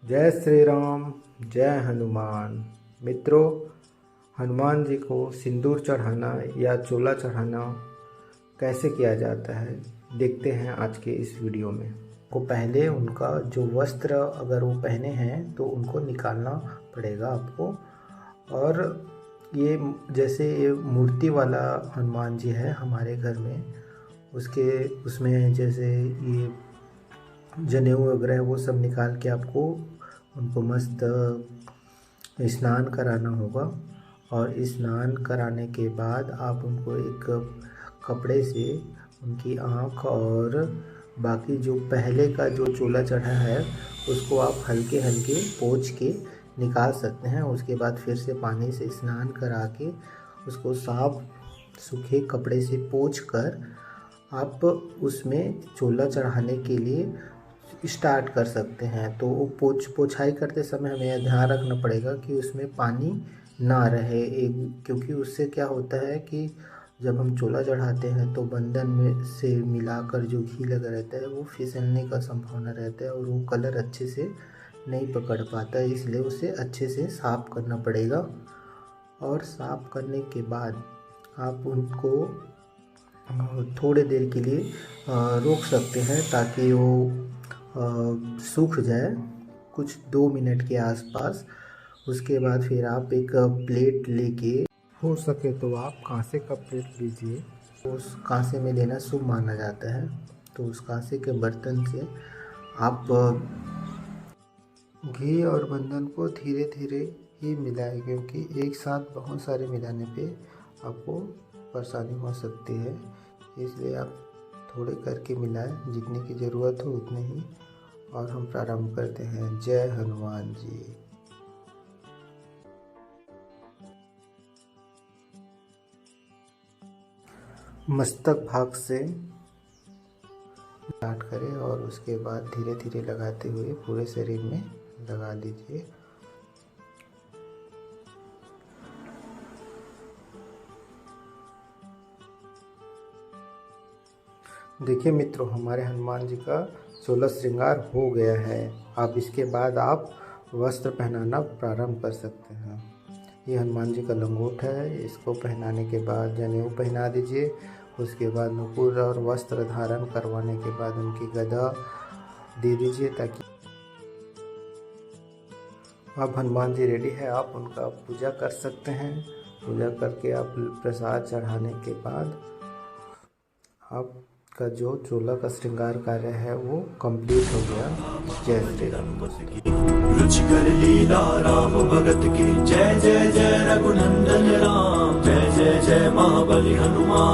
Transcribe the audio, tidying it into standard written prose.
जय श्री राम, जय हनुमान। मित्रों, हनुमान जी को सिंदूर चढ़ाना या चोला चढ़ाना कैसे किया जाता है देखते हैं आज के इस वीडियो में। को पहले उनका जो वस्त्र अगर वो पहने हैं तो उनको निकालना पड़ेगा आपको। और ये जैसे ये मूर्ति वाला हनुमान जी है हमारे घर में, उसमें जैसे ये जनेऊ वगैरह वो सब निकाल के आपको उनको मस्त स्नान कराना होगा। और स्नान कराने के बाद आप उनको एक कपड़े से उनकी आँख और बाकी जो पहले का जो चोला चढ़ा है उसको आप हल्के हल्के पोंछ के निकाल सकते हैं। उसके बाद फिर से पानी से स्नान करा के उसको साफ सूखे कपड़े से पोंछ कर आप उसमें चोला चढ़ाने के लिए स्टार्ट कर सकते हैं। तो वो पोछाई करते समय हमें यह ध्यान रखना पड़ेगा कि उसमें पानी ना रहे, क्योंकि उससे क्या होता है कि जब हम चोला चढ़ाते हैं तो बंधन में से मिलाकर जो घी लगा रहता है वो फिसलने का संभावना रहता है और वो कलर अच्छे से नहीं पकड़ पाता है। इसलिए उसे अच्छे से साफ़ करना पड़ेगा। और साफ़ करने के बाद आप उनको थोड़े देर के लिए रोक सकते हैं ताकि वो सूख जाए, कुछ 2 मिनट के आसपास। उसके बाद फिर आप एक प्लेट लेके, हो सके तो आप कांसे का प्लेट लीजिए, उस कांसे में लेना शुभ माना जाता है। तो उस कांसे के बर्तन से आप घी और बंधन को धीरे धीरे ही मिलाएं, क्योंकि एक साथ बहुत सारे मिलाने पे आपको परेशानी हो सकती है। इसलिए आप थोड़े करके मिलाएं, जितने की ज़रूरत हो उतने ही। और हम प्रारंभ करते हैं। जय हनुमान जी। मस्तक भाग से स्टार्ट करें और उसके बाद धीरे धीरे लगाते हुए पूरे शरीर में लगा लीजिए। देखिए मित्रों, हमारे हनुमान जी का 16 श्रृंगार हो गया है। अब इसके बाद आप वस्त्र पहनाना प्रारंभ कर सकते हैं। ये हनुमान जी का लंगोट है, इसको पहनाने के बाद जनेऊ पहना दीजिए। उसके बाद नुपुर और वस्त्र धारण करवाने के बाद उनकी गदा दे दीजिए ताकि अब हनुमान जी रेडी है। आप उनका पूजा कर सकते हैं। पूजा करके आप प्रसाद चढ़ाने के बाद आपका जो चोला का श्रृंगार कार्य है वो कंप्लीट हो गया। जय श्री राम। रुचिकर लीला राम भगत की, जय जय जय रघुनंदन राम, जय जय जय महाबली हनुमान।